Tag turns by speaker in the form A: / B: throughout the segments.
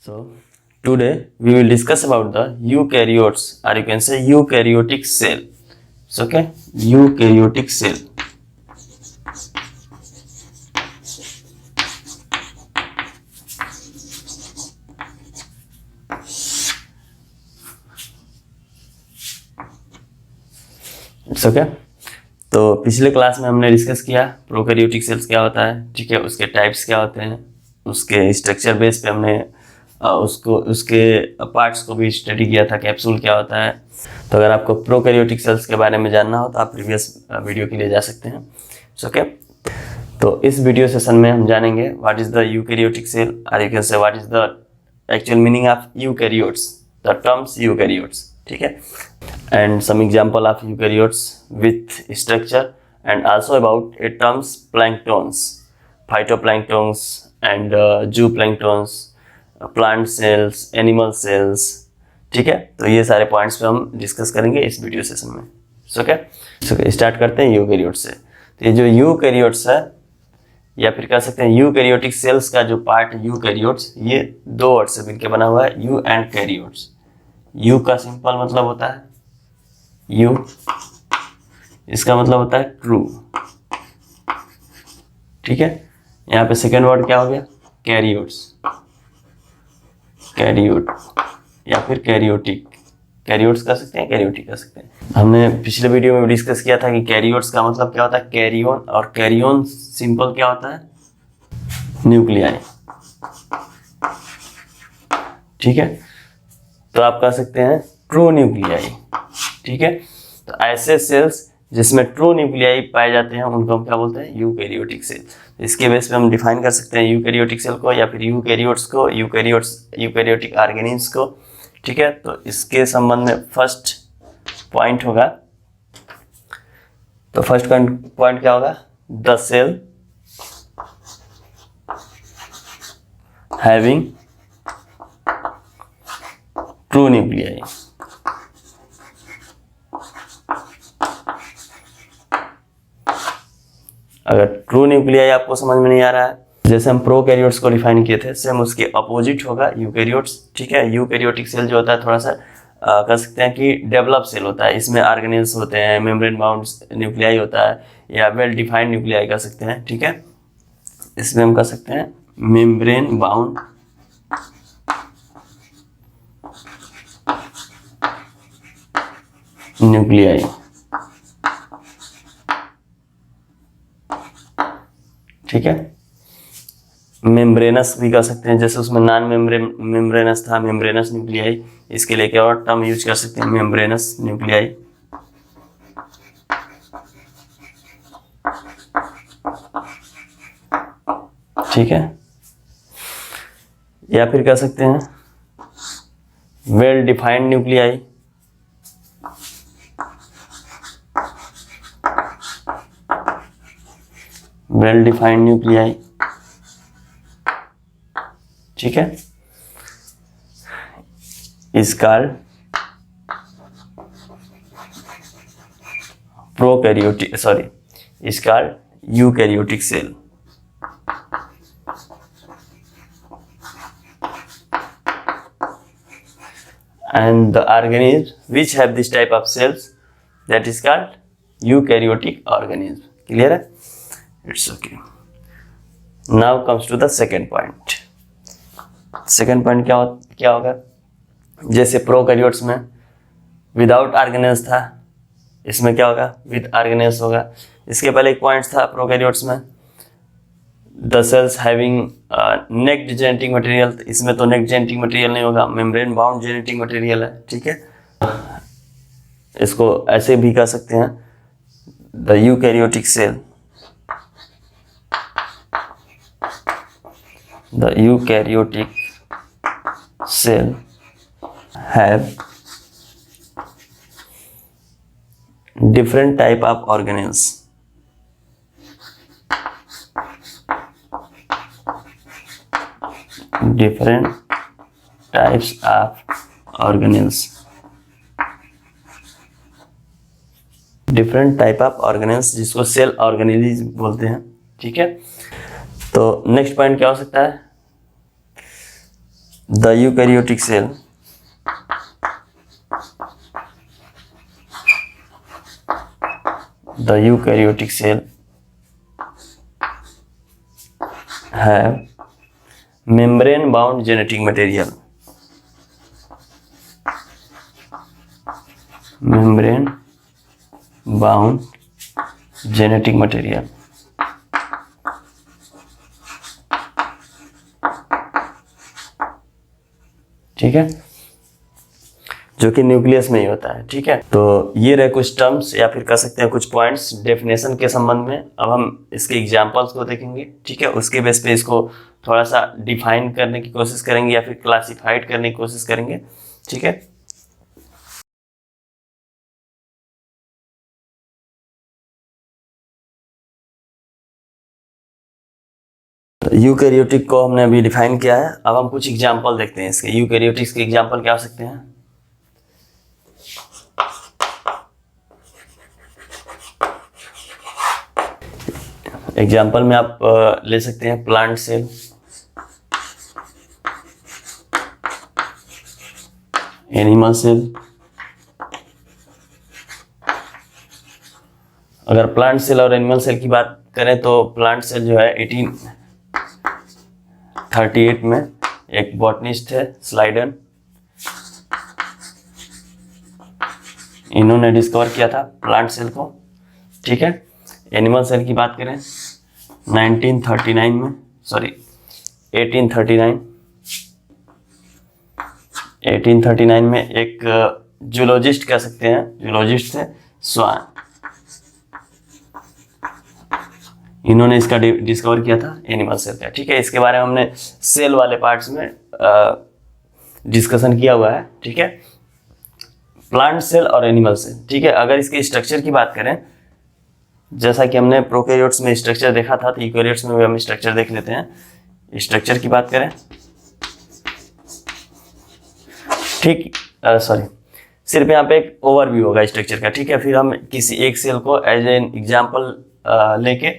A: So today we will discuss about the eukaryotes, or you can say eukaryotic cell. So okay, eukaryotic cell. It's okay. तो पिछले class में हमने discuss किया prokaryotic cells क्या होता है, ठीक है, उसके टाइप्स क्या होते हैं, उसके स्ट्रक्चर बेस पे हमने उसके पार्ट्स को भी स्टडी किया था, कैप्सूल क्या होता है। तो अगर आपको प्रोकैरियोटिक सेल्स के बारे में जानना हो तो आप प्रीवियस वीडियो के लिए जा सकते हैं। ओके, तो इस वीडियो सेशन में हम जानेंगे what is the eukaryotic cell, और you can say what is the actual meaning of eukaryotes, the terms eukaryotes, ठीक है, and some example of eukaryotes with structure, and also about a terms planktons, phytoplanktons and zooplanktons, plant cells, animal cells, ठीक है। तो ये सारे points पे हम discuss करेंगे इस वीडियो सेशन में। ओके, स्टार्ट करते हैं यूकैरियोट्स से। तो ये जो यूकैरियोट्स है, या फिर कह सकते हैं यूकैरियोटिक सेल्स का जो पार्ट यूकैरियोट्स, ये दो वर्ड से मिलकर बना हुआ है, यू एंड कैरियोट्स। यू का सिंपल मतलब होता है यू, इसका मतलब होता है ट्रू, ठीक है। यहाँ पे सेकेंड वर्ड क्या हो गया, कैरियोट्स, कैरियोट या फिर कैरियोटिक, कैरियोट्स कह सकते हैं, कैरियोटिक कह सकते हैं। हमने पिछले वीडियो में डिस्कस किया था कि कैरियोट्स का मतलब क्या होता है, कैरियोन, और कैरियोन सिंपल क्या होता है, न्यूक्लियाई, ठीक है। तो आप कह सकते हैं ट्रू न्यूक्लियाई, ठीक है। तो ऐसे सेल्स जिसमें ट्रू न्यूक्लियाई पाए जाते हैं उनको हम क्या बोलते हैं, यूकैरियोटिक सेल। इसके बेस पे हम डिफाइन कर सकते हैं यूकैरियोटिक सेल को, या फिर यूकैरियोट्स को, यूकैरियोटिक ऑर्गेनिल्स को, ठीक है। तो इसके संबंध में फर्स्ट पॉइंट होगा, तो फर्स्ट पॉइंट क्या होगा, the cell having true nuclei. अगर ट्रू न्यूक्लियाई आपको समझ में नहीं आ रहा है, जैसे हम प्रोकैरियोट्स को डिफाइन किए थे, सेम उसके अपोजिट होगा यूकैरियोट्स, ठीक है। यूकैरियोटिक सेल जो होता है थोड़ा सा कह सकते हैं कि डेवलप सेल होता है, इसमें ऑर्गेनेल्स होते हैं, मेम्ब्रेन बाउंड न्यूक्लियाई होता है, या वेल डिफाइंड न्यूक्लियाई कह सकते हैं, ठीक है। इसमें हम कह सकते हैं मेम्ब्रेन बाउंड न्यूक्लियाई, ठीक है। मेम्ब्रेनस भी कह सकते हैं, जैसे उसमें नॉन मेम्ब्रेनस था, मेम्ब्रेनस न्यूक्लियाई, इसके लिए क्या और टर्म यूज कर सकते हैं, मेम्ब्रेनस न्यूक्लियाई, ठीक है। या फिर कह सकते हैं well defined nuclei, well defined nuclei, ठीक है। Is called prokaryotic, sorry, is called eukaryotic cell. And the organisms which have this type of cells, that is called eukaryotic organism. Clear है? It's okay. Now comes to the second point. Second point क्या होगा, जैसे prokaryotes में without organelles था, इसमें क्या होगा, with organelles होगा। इसके पहले एक पॉइंट था प्रोकैरियोट्स में, the cells having naked genetic material, इसमें तो नेक्ड जेनेटिक मटेरियल नहीं होगा, मेम्ब्रेन बाउंड जेनेटिक मटेरियल है, ठीक है। इसको ऐसे भी कह सकते हैं, the eukaryotic cell, the eukaryotic cell have different type of organelles, different types of organelles, different type of organelles जिसको सेल ऑर्गेनेल्स बोलते हैं, ठीक है। तो नेक्स्ट पॉइंट क्या हो सकता है, the eukaryotic cell have membrane bound genetic material. Membrane bound genetic material. ठीक है, जो कि न्यूक्लियस में ही होता है। ठीक है, तो ये रहे कुछ टर्म्स या फिर कह सकते हैं कुछ पॉइंट्स डेफिनेशन के संबंध में। अब हम इसके एग्जांपल्स को देखेंगे। ठीक है, उसके बेस पे इसको थोड़ा सा डिफाइन करने की कोशिश करेंगे या फिर क्लासिफाइड करने की कोशिश करेंगे। ठीक है, यूकैरियोटिक को हमने अभी डिफाइन किया है। अब हम कुछ एग्जांपल देखते हैं इसके। यूकैरियोटिक्स के एग्जांपल क्या हो सकते हैं? एग्जाम्पल में आप ले सकते हैं प्लांट सेल, एनिमल सेल। अगर प्लांट सेल और एनिमल सेल की बात करें तो प्लांट सेल जो है 1838 में एक बॉटनिस्ट थे स्लाइडन, इन्होंने डिस्कवर किया था प्लांट सेल को। ठीक है, एनिमल सेल की बात करें 1939 में, सॉरी 1839 में एक जूलॉजिस्ट कह सकते हैं, जूलॉजिस्ट थे स्वान, इन्होंने इसका डिस्कवर किया था एनिमल सेल का। ठीक है, इसके बारे में हमने सेल वाले पार्ट्स में डिस्कशन किया हुआ है। ठीक है, प्लांट सेल और एनिमल सेल। ठीक है, अगर इसके स्ट्रक्चर की बात करें, जैसा कि हमने प्रोकैरियोट्स में स्ट्रक्चर देखा था, तो यूकैरियोट्स में भी हम स्ट्रक्चर देख लेते हैं। स्ट्रक्चर की बात करें, ठीक, सॉरी, सिर्फ यहाँ पे एक ओवरव्यू होगा स्ट्रक्चर का। ठीक है, फिर हम किसी एक सेल को एज एन एग्जाम्पल लेके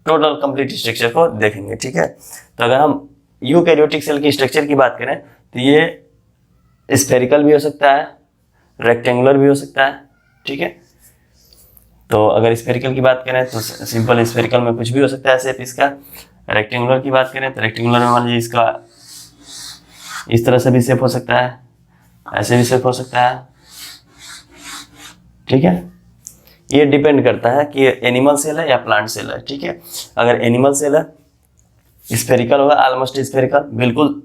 A: टोटल कंप्लीट स्ट्रक्चर को देखेंगे। ठीक है, तो अगर हम यूकैरियोटिक सेल की स्ट्रक्चर की बात करें तो ये स्फेरिकल भी हो सकता है, रेक्टेंगुलर भी हो सकता है। ठीक है, तो अगर स्फेरिकल की बात करें तो सिंपल स्फेरिकल में कुछ भी हो सकता है शेप इसका। रेक्टेंगुलर की बात करें तो रेक्टेंगुलर में मान लीजिए इसका इस तरह से भी शेप हो सकता है, ऐसे भी शेप हो सकता है। ठीक है, ये डिपेंड करता है कि एनिमल सेल है या प्लांट सेल है। ठीक है, अगर एनिमल सेल है स्फेरिकल होगा, ऑलमोस्ट स्फेरिकल, बिल्कुल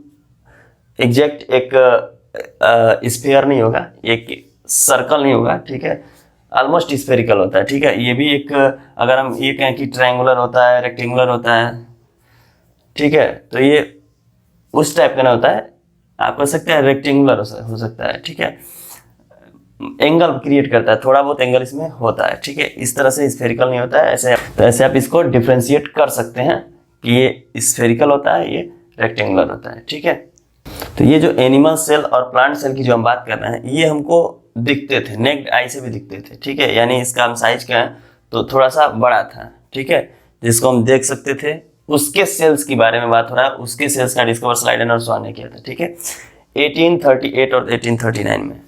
A: एग्जैक्ट एक स्फीयर नहीं होगा, एक सर्कल नहीं होगा। ठीक है, ऑलमोस्ट स्फेरिकल होता है। ठीक है, ये भी एक, अगर हम ये कहें कि ट्रायंगुलर होता है, रेक्टेंगुलर होता है, ठीक है, तो ये उस टाइप का नहीं होता है। आप कह सकते हैं रेक्टेंगुलर हो सकता है। ठीक है, एंगल क्रिएट करता है, थोड़ा बहुत एंगल इसमें होता है। ठीक है, इस तरह से स्फेरिकल नहीं होता है। ऐसे तो ऐसे आप इसको डिफ्रेंशिएट कर सकते हैं कि ये स्फेरिकल होता है, ये रेक्टेंगुलर होता है। ठीक है, तो ये जो एनिमल सेल और प्लांट सेल की जो हम बात कर रहे हैं, ये हमको दिखते थे, नेक्ड आई से भी दिखते थे। ठीक है, यानी इसका हम साइज क्या है तो थोड़ा सा बड़ा था। ठीक है, जिसको हम देख सकते थे, उसके सेल्स की बारे में बात हो रहा है। उसके सेल्स का डिस्कवर स्लाइडन और स्वान ने किया था। ठीक है, 1838 और 1839 में।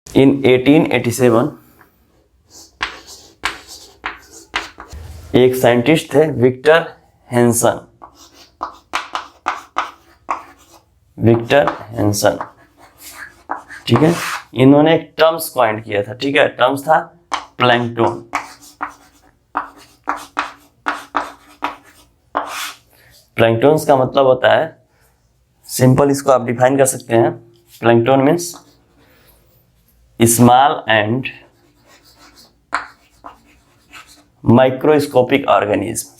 A: इन 1887 एक साइंटिस्ट थे विक्टर हेंसन, ठीक है, इन्होंने एक टर्म्स कॉइंड किया था। ठीक है, टर्म्स था प्लैंकटन। प्लैंकटन्स का मतलब होता है, सिंपल इसको आप डिफाइन कर सकते हैं, plankton means small and microscopic organism.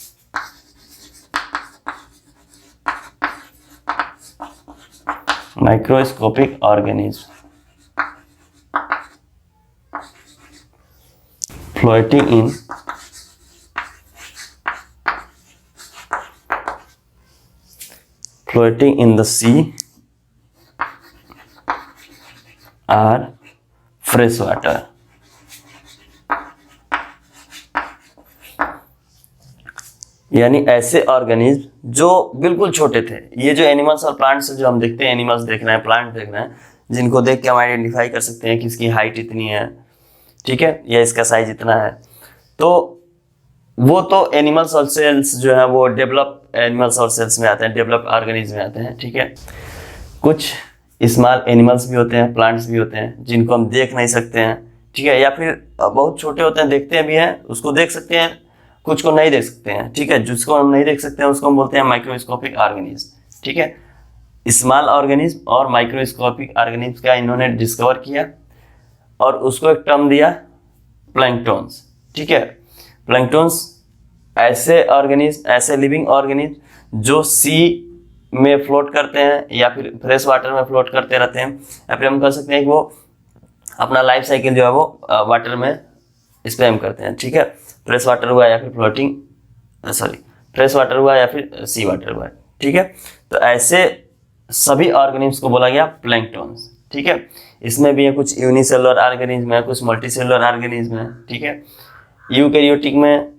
A: Microscopic organism floating in the sea or fresh water, यानी ऐसे ऑर्गेनिज्म जो बिल्कुल छोटे थे। ये जो एनिमल्स और प्लांट्स जो हम देखते हैं, एनिमल्स देख रहे हैं, प्लांट देख रहे हैं, जिनको देख के हम आइडेंटिफाई कर सकते हैं कि इसकी हाइट इतनी है, ठीक है, या इसका साइज इतना है, तो वो तो एनिमल्स और सेल्स जो है वो डेवलप एनिमल्स और सेल्स में आते हैं, डेवलप ऑर्गेनिज्म में आते हैं, ठीक है। कुछ स्मॉल एनिमल्स भी होते हैं, प्लांट्स भी होते हैं जिनको हम देख नहीं सकते हैं, ठीक है, या फिर बहुत छोटे होते हैं, देखते भी हैं, उसको देख सकते हैं, कुछ को नहीं देख सकते हैं, ठीक है। जिसको हम नहीं देख सकते हैं उसको हम बोलते हैं माइक्रोस्कोपिक ऑर्गेनिज्म, ठीक है। स्मॉल ऑर्गेनिज्म और माइक्रोस्कोपिक ऑर्गेनिज्म का इन्होंने डिस्कवर किया और उसको एक टर्म दिया प्लैंकटॉन्स, ठीक है। प्लैंकटॉन्स ऐसे ऑर्गेनिज्म, ऐसे लिविंग ऑर्गेनिज्म जो सी में फ्लोट करते हैं या फिर फ्रेश वाटर में फ्लोट करते रहते हैं, या फिर हम कह सकते हैं कि वो अपना लाइफ साइकिल जो है वो वाटर में स्पेम करते हैं, ठीक है। फ्रेश वाटर हुआ या फिर फ्रेश वाटर हुआ या फिर सी वाटर हुआ, ठीक है। तो ऐसे सभी ऑर्गेनिज्म को बोला गया प्लैंकटॉन्स, ठीक है। इसमें भी है कुछ यूनिसेलुलर ऑर्गेनिज्म है, कुछ मल्टीसेलुलर ऑर्गेनिज्म है, ठीक है। यूकैरियोटिक में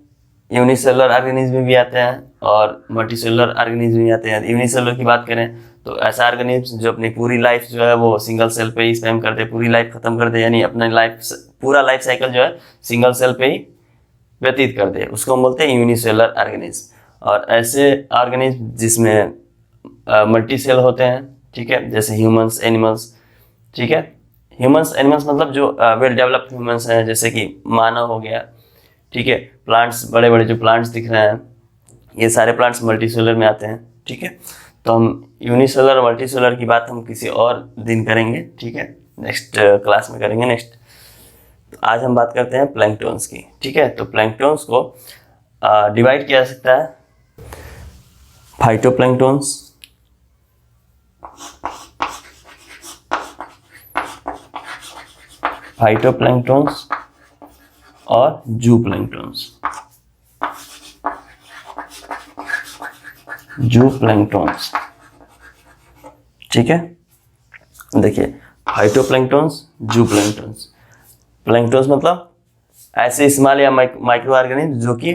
A: यूनिसेलुलर ऑर्गेनिज्म भी आते हैं और मल्टीसेलुलर ऑर्गेनिज्म भी आते हैं। यूनिसेलुलर की बात करें तो ऐसा ऑर्गेनिज्म जो अपनी पूरी लाइफ जो है वो सिंगल सेल पे ही स्पेम कर दे, पूरी लाइफ खत्म कर दे, यानी अपने पूरा लाइफ साइकिल जो है सिंगल सेल पे ही व्यतीत कर दे, उसको हम बोलते हैं यूनिसेलुलर ऑर्गेनिज्म। और ऐसे ऑर्गेनिज्म जिसमें मल्टी सेल होते हैं, ठीक है, जैसे ह्यूमंस, एनिमल्स, ठीक है। ह्यूमंस एनिमल्स मतलब जो वेल डेवलप्ड ह्यूमंस हैं, जैसे कि मानव हो गया, ठीक है। प्लांट्स, बड़े बड़े जो प्लांट्स दिख रहे हैं, ये सारे प्लांट्स मल्टीसेलुलर में आते हैं, ठीक है। तो हम यूनिसेलुलर मल्टीसेलुलर की बात हम किसी और दिन करेंगे, ठीक है, नेक्स्ट क्लास में करेंगे नेक्स्ट। तो आज हम बात करते हैं प्लैंकटॉन्स की, ठीक है। तो प्लैंकटॉन्स को डिवाइड किया जा सकता है फाइटोप्लैंक्टॉन्स, फाइटोप्लैंक्टॉन्स और जूप्लैंक्टॉन्स, जूप्लैंक्टॉन्स, ठीक है। देखिए फाइटोप्लैंक्टॉन्स, जूप्लैंक्टॉन्स। प्लैंक्टॉन्स मतलब ऐसे स्मॉल या माइक्रो ऑर्गेनिज्म जो कि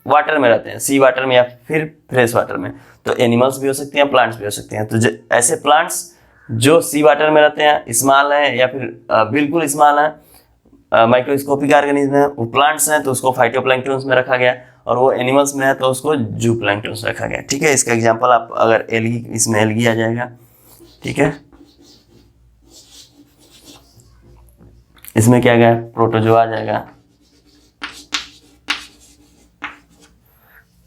A: वाटर में रहते हैं, सी वाटर में या फिर फ्रेश वाटर में। तो एनिमल्स भी हो सकते हैं, प्लांट्स भी हो सकते हैं। तो ऐसे प्लांट्स जो सी वाटर में रहते हैं, स्मॉल हैं या फिर बिल्कुल स्मॉल हैं, माइक्रोस्कोपिक ऑर्गेनिज्म है, वो प्लांट्स हैं तो उसको फाइटोप्लैंक्टॉन्स में रखा गया, और वो एनिमल्स में है तो उसको जूप्लैंक्टॉन्स रखा गया, ठीक है। इसका एग्जांपल आप अगर एल्गी, इसमें एल्गी आ जाएगा, ठीक है। इसमें क्या गया, प्रोटोजोआ आ जाएगा।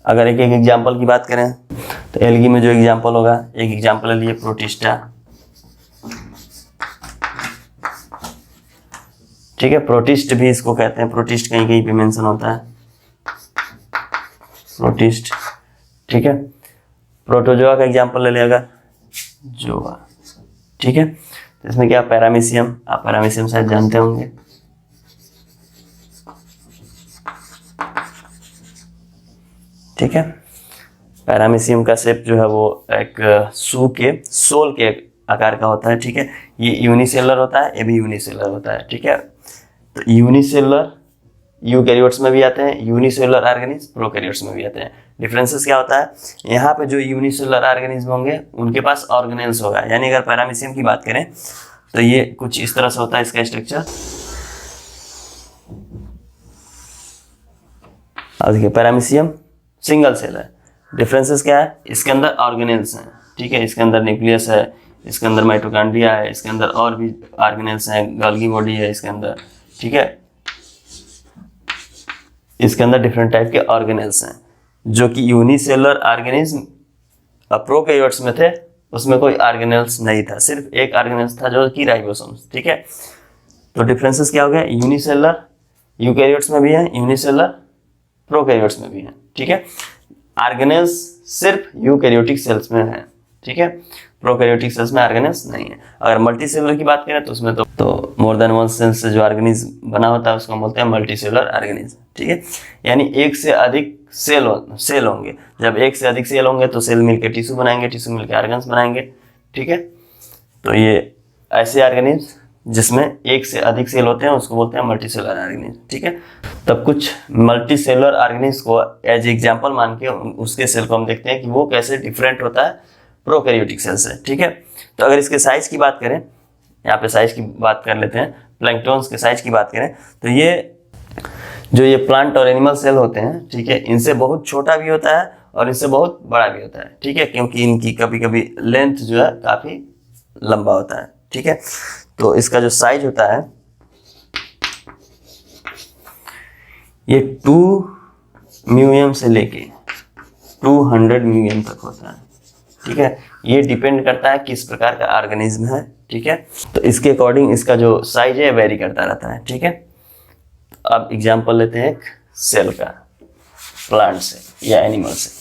A: अगर एक एक एग्जांपल की बात करें तो एल्गी में जो एग्जांपल होगा, एक एग्जांपल ले लिए प्रोटिस्टा, ठीक है। प्रोटिस्ट भी इसको कहते हैं, प्रोटिस्ट कहीं कहीं पे मेंशन होता है, प्रोटिस्ट, ठीक है। प्रोटोजोआ का एग्जांपल ले लिया जोआ, ठीक है। तो इसमें क्या, पैरामीशियम, आप पैरामीशियम शायद जानते होंगे, ठीक है। पैरामीशियम का शेप जो है वो एक शू के सोल के आकार का होता है, ठीक है। ये यूनिसेलुलर होता है, ये भी यूनिसेलुलर होता है, ठीक है। तो यूनिसेलुलर यूकैरियोट्स में भी आते हैं, यूनिसेलुलर ऑर्गेनिज्म प्रोकैरियोट्स में भी आते हैं। डिफरेंसेस क्या होता है, यहाँ पे जो यूनिसेलुलर ऑर्गेनिज्म होंगे उनके पास ऑर्गेनेल्स होगा, यानी अगर पैरामीशियम की बात करें तो ये कुछ इस तरह से होता है इसका स्ट्रक्चर। और देखिए पैरामीशियम सिंगल सेल है। डिफरेंसेस क्या है, इसके अंदर ऑर्गेनेल्स हैं, ठीक है, इसके अंदर न्यूक्लियस है, इसके अंदर माइटोकॉन्ड्रिया है, इसके अंदर और भी ऑर्गेनेल्स हैं, गोल्गी बॉडी है इसके अंदर, ठीक है। इसके अंदर डिफरेंट टाइप के ऑर्गेनेल्स हैं, जो कि यूनिसेलुलर ऑर्गेनिज्म प्रोकैरियोट्स में थे, उसमें कोई ऑर्गेनेल्स नहीं था, सिर्फ एक ऑर्गेनेल्स था जो कि राइबोसोम्स, ठीक है। तो डिफरेंसेस क्या हो गया, यूनिसेलुलर यूकैरियोट्स में भी है, यूनिसेलुलर प्रोकैरियोट्स में भी है, ठीक है। ऑर्गेनेल्स सिर्फ यूकैरियोटिक सेल्स में है, ठीक है, प्रोकैरियोटिक सेल्स में ऑर्गेनेल्स नहीं है। अगर मल्टीसेलुलर की बात करें तो उसमें तो मोर देन वन सेल से जो ऑर्गेनिज्म बना होता है उसको हम बोलते हैं मल्टीसेलुलर ऑर्गेनिज्म, ठीक है। यानी एक से अधिक सेल होंगे, जब एक से अधिक सेल होंगे तो सेल मिलकर टिश्यू बनाएंगे, टिश्यू मिलकर ऑर्गन्स बनाएंगे, ठीक है। तो ये ऐसे ऑर्गेनिज्म जिसमें एक से अधिक सेल होते हैं उसको बोलते हैं मल्टीसेलुलर ऑर्गेनिज्म, ठीक है। तब कुछ मल्टीसेलुलर ऑर्गेनिज्म को एज एग्जांपल मान के उसके सेल को हम देखते हैं कि वो कैसे डिफरेंट होता है प्रोकैरियोटिक सेल से, ठीक है। तो अगर इसके साइज की बात करें, यहाँ पे साइज की बात कर लेते हैं, प्लैंक्टन्स के साइज की बात करें तो ये प्लांट और एनिमल सेल होते हैं, ठीक है, इनसे बहुत छोटा भी होता है और इनसे बहुत बड़ा भी होता है, ठीक है, क्योंकि इनकी कभी कभी लेंथ जो है काफी लंबा होता है, ठीक है। तो इसका जो साइज होता है ये 2 म्यूएम से लेके 200 म्यूएम तक होता है, ठीक है। ये डिपेंड करता है किस प्रकार का ऑर्गेनिज्म है, ठीक है। तो इसके अकॉर्डिंग इसका जो साइज है वेरी करता रहता है, ठीक है। अब एग्जांपल लेते हैं एक सेल का, प्लांट से या एनिमल से।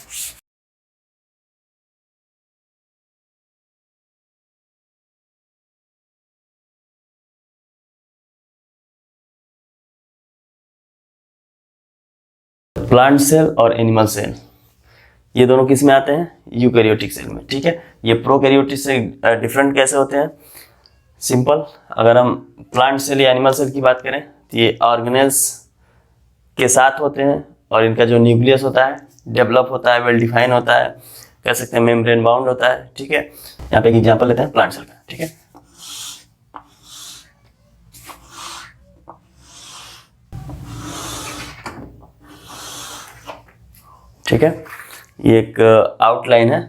A: प्लांट सेल और एनिमल सेल ये दोनों किस में आते हैं? यूकैरियोटिक सेल में, ठीक है। ये प्रोकैरियोटिक से डिफरेंट कैसे होते हैं? सिंपल, अगर हम प्लांट सेल या एनिमल सेल की बात करें तो ये ऑर्गेनेल्स के साथ होते हैं और इनका जो न्यूक्लियस होता है डेवलप होता है, वेल डिफाइन होता है, कह सकते हैं मेम्ब्रेन बाउंड होता है, ठीक है। यहाँ पे एक एग्जांपल लेते हैं प्लांट सेल का, ठीक है। ठीक है, ये एक आउटलाइन है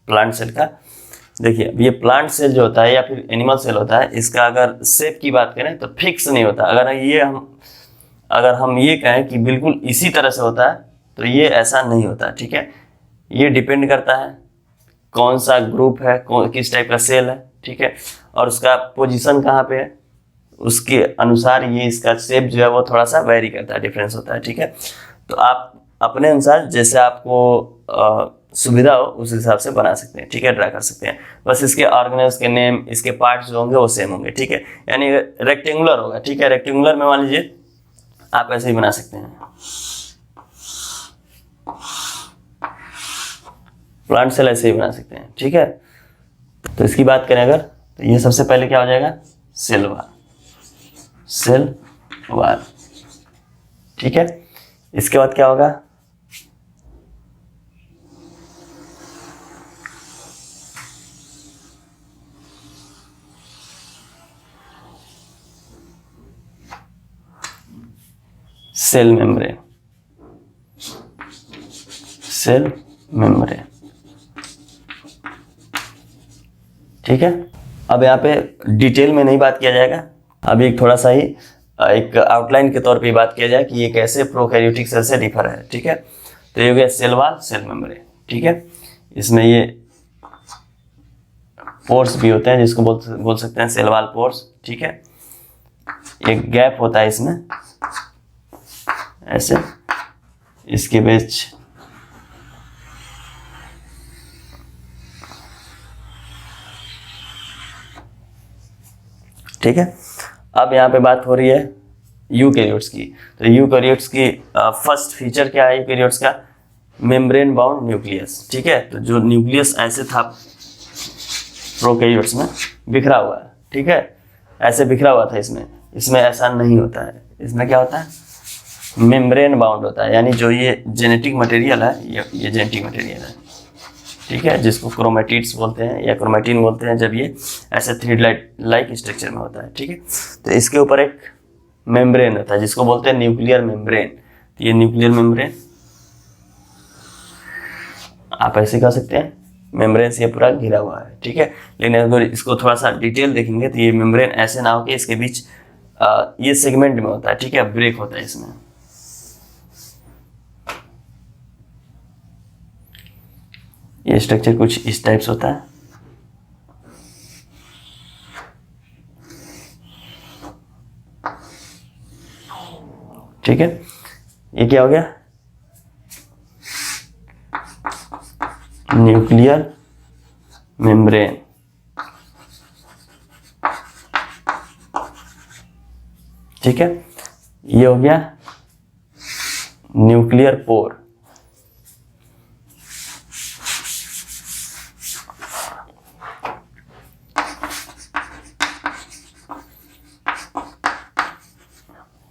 A: प्लांट सेल का। देखिए ये प्लांट सेल जो होता है या फिर एनिमल सेल होता है, इसका अगर शेप की बात करें तो फिक्स नहीं होता। अगर हम ये कहें कि बिल्कुल इसी तरह से होता है तो ये ऐसा नहीं होता, ठीक है। ये डिपेंड करता है कौन सा ग्रुप है, किस टाइप का सेल है, ठीक है, और उसका पोजीशन कहाँ पे है, उसके अनुसार ये इसका शेप जो है वो थोड़ा सा वेरी करता है, डिफरेंस होता है, ठीक है। तो आप अपने अनुसार जैसे आपको सुविधा हो उस हिसाब से बना सकते हैं, ठीक है, ड्रा कर सकते हैं। बस इसके ऑर्गेनेल्स के नेम, इसके पार्ट्स जो होंगे वो सेम होंगे, ठीक है। यानी रेक्टेंगुलर होगा, ठीक है। रेक्टेंगुलर में मान लीजिए आप ऐसे ही बना सकते हैं, प्लांट सेल ऐसे ही बना सकते हैं, ठीक है। तो इसकी बात करें अगर तो ये सबसे पहले क्या हो जाएगा? सेल वाल, ठीक है। इसके बाद क्या होगा? सेल मेम्ब्रेन, ठीक है। अब यहाँ पे डिटेल में नहीं बात किया जाएगा, अभी एक थोड़ा सा ही एक आउटलाइन के तौर पे बात किया जाए कि ये कैसे प्रोकैरियोटिक सेल से डिफर है, ठीक है। तो ये हो गया सेल वाल, सेल मेम्ब्रेन, ठीक है। इसमें ये पोर्स भी होते हैं जिसको बोल सकते हैं सेल वाल पोर्स, ठीक है। एक गैप होता है इसमें ऐसे, इसके बीच ठीक है। अब यहाँ पे बात हो रही है यूकैरियोट्स की। तो यूकैरियोट्स की फर्स्ट फीचर क्या है यूकैरियोट्स का? मेम्ब्रेन बाउंड न्यूक्लियस, ठीक है। तो जो न्यूक्लियस ऐसे था प्रोकैरियोट्स में बिखरा हुआ है, ठीक है, ऐसे बिखरा हुआ था इसमें ऐसा नहीं होता है। इसमें क्या होता है? मेम्ब्रेन बाउंड होता है, यानी जो ये जेनेटिक मटेरियल है ये जेनेटिक मटेरियल है, ठीक है, जिसको क्रोमेटिड्स बोलते हैं या क्रोमेटिन बोलते हैं, जब ये ऐसे थ्रेड लाइक स्ट्रक्चर में होता है, ठीक है। तो इसके ऊपर एक मेम्ब्रेन होता है जिसको बोलते हैं न्यूक्लियर मेम्ब्रेन। तो ये न्यूक्लियर मेम्ब्रेन आप ऐसे कह सकते हैं, मेम्ब्रेन से पूरा घिरा हुआ है, ठीक है। लेकिन अगर इसको थोड़ा सा डिटेल देखेंगे तो ये मेम्ब्रेन ऐसे ना हो कि इसके बीच ये सेगमेंट में होता है, ठीक है, ब्रेक होता है इसमें। ये स्ट्रक्चर कुछ इस टाइप से होता है, ठीक है। ये क्या हो गया? न्यूक्लियर मेम्ब्रेन, ठीक है। ये हो गया न्यूक्लियर पोर,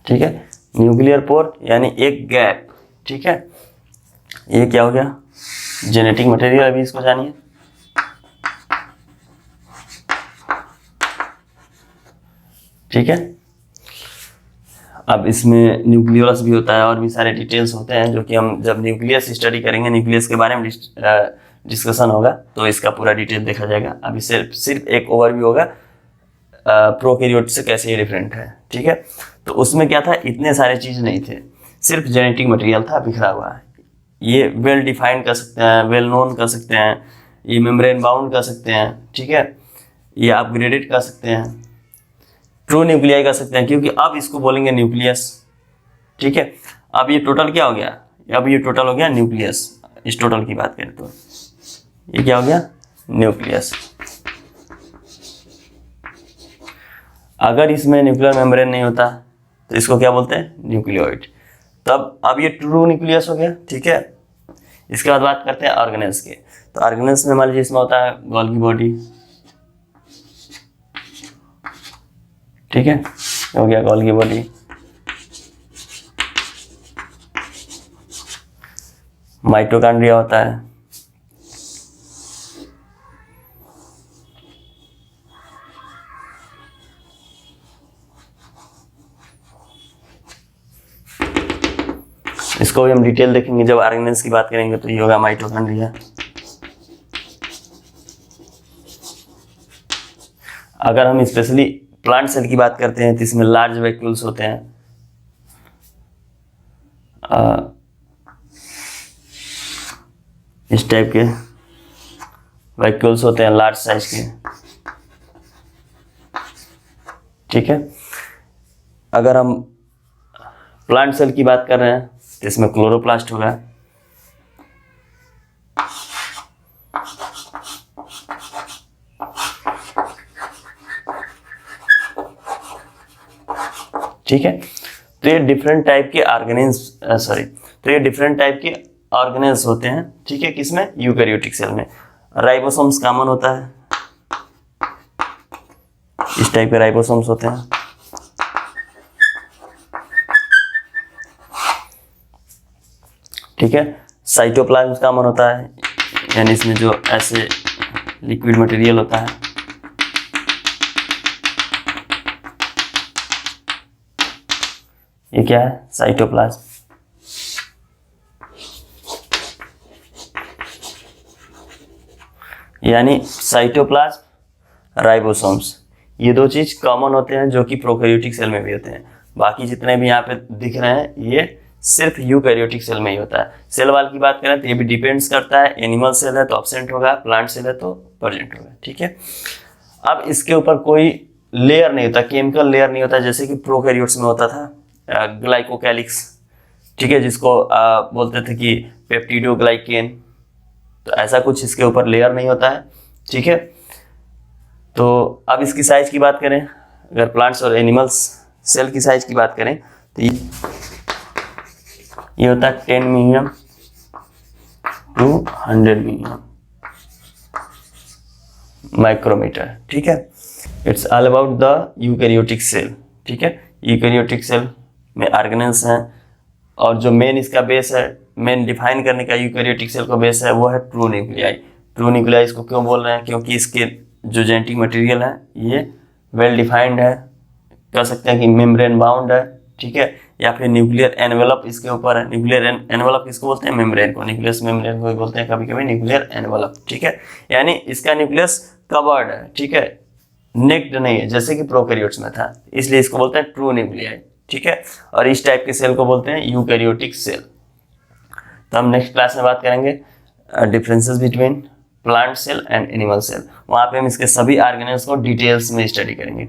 A: ठीक है। न्यूक्लियर पोर यानी एक गैप, ठीक है। ये क्या हो गया, जेनेटिक मटेरियल। अभी इसको जानिए। ठीक है। अब इसमें न्यूक्लियस भी होता है और भी सारे डिटेल्स होते हैं, जो कि हम जब न्यूक्लियस स्टडी करेंगे, न्यूक्लियस के बारे में डिस्कशन होगा तो इसका पूरा डिटेल देखा जाएगा। अभी सिर्फ एक ओवरव्यू होगा प्रोकैरियोट से कैसे ये डिफरेंट है। ठीक है। तो उसमें क्या था, इतने सारे चीज नहीं थे, सिर्फ जेनेटिक मटेरियल था बिखरा हुआ है। ये वेल डिफाइंड कर सकते हैं, वेल नोन कर सकते हैं, ये मेम्ब्रेन बाउंड कर सकते हैं। ठीक है। ये अपग्रेडेड कर सकते हैं, ट्रू न्यूक्लियाई कर सकते हैं, क्योंकि अब इसको बोलेंगे न्यूक्लियस। ठीक है। अब ये टोटल क्या हो गया, अब ये टोटल हो गया न्यूक्लियस। इस टोटल की बात करें तो ये क्या हो गया, न्यूक्लियस। अगर इसमें न्यूक्लियर मेम्ब्रेन नहीं होता तो इसको क्या बोलते हैं, न्यूक्लियोइड। तब अब ये ट्रू न्यूक्लियस हो गया। ठीक है। इसके बाद बात करते हैं ऑर्गेनेल्स के। तो ऑर्गेनेल्स में मान लीजिए इसमें होता है गोल्गी बॉडी। ठीक है, हो गया गोल्गी बॉडी। माइटोकॉन्ड्रिया होता है। इसको भी हम डिटेल देखेंगे जब ऑर्गेनेल्स की बात करेंगे। तो ये होगा माइटोकॉन्ड्रिया। अगर हम स्पेशली प्लांट सेल की बात करते हैं तो इसमें लार्ज वैक्यूल्स होते हैं। इस टाइप के वैक्यूल्स होते हैं, लार्ज साइज के। ठीक है। अगर हम प्लांट सेल की बात कर रहे हैं तो इसमें क्लोरोप्लास्ट होगा। ठीक है। तो ये डिफरेंट टाइप के ऑर्गेनेल्स होते हैं। ठीक है, किसमें, यूकैरियोटिक सेल में। राइबोसोम्स कॉमन होता है, इस टाइप के राइबोसोम्स होते हैं। ठीक है। साइटोप्लाज्म कॉमन होता है, यानी इसमें जो ऐसे लिक्विड मटेरियल होता है। ये क्या है, साइटोप्लाज्म। यानी साइटोप्लाज्म, राइबोसोम्स, ये दो चीज कॉमन होते हैं जो कि प्रोकैरियोटिक सेल में भी होते हैं। बाकी जितने भी यहाँ पे दिख रहे हैं ये सिर्फ यूकैरियोटिक सेल में ही होता है। सेल वाल की बात करें तो ये भी डिपेंड्स करता है, एनिमल सेल है तो एब्सेंट होगा, प्लांट सेल है तो प्रेजेंट होगा। ठीक है। अब इसके ऊपर कोई लेयर नहीं होता, केमिकल लेयर नहीं होता, जैसे कि प्रोकैरियोट्स में होता था ग्लाइकोकैलिक्स। ठीक है, जिसको बोलते थे कि पेप्टिडोग्लाइकेन। तो ऐसा कुछ इसके ऊपर लेयर नहीं होता है। ठीक है। तो अब इसकी साइज की बात करें, अगर प्लांट्स और एनिमल्स सेल की साइज की बात करें तो ये होता है 10 मिलियन टू 100 मिलियन माइक्रोमीटर। ठीक है। It's all about the eukaryotic cell. ठीक है। यूकैरियोटिक सेल में ऑर्गेनेल्स हैं, और जो मेन इसका बेस है, मेन डिफाइन करने का यूकैरियोटिक सेल का बेस है, वो है ट्रू न्यूक्लियाई। ट्रू न्यूक्लियाई इसको क्यों बोल रहे हैं, क्योंकि इसके जो जेनेटिक मटेरियल है ये वेल डिफाइंड है, कह सकते हैं कि मेम्ब्रेन बाउंड है। ठीक है। या फिर न्यूक्लियर एनवेलप इसके ऊपर है। न्यूक्लियर एनवेलप किसको बोलते हैं, मेम्ब्रेन को। न्यूक्लियस मेम्ब्रेन को बोलते हैं कभी कभी न्यूक्लियर एनवेलप। ठीक है। यानी इसका न्यूक्लियस कवर्ड है। ठीक है, नेक्ड नहीं है जैसे कि प्रोकैरियोट्स में था, इसलिए इसको बोलते हैं ट्रू न्यूक्लियाई। ठीक है। और इस टाइप के सेल को बोलते हैं यूकैरियोटिक सेल। तो हम नेक्स्ट क्लास में बात करेंगे differences between plant cell and animal cell. वहां पे हम इसके सभी ऑर्गेनेल्स को डिटेल्स में स्टडी करेंगे।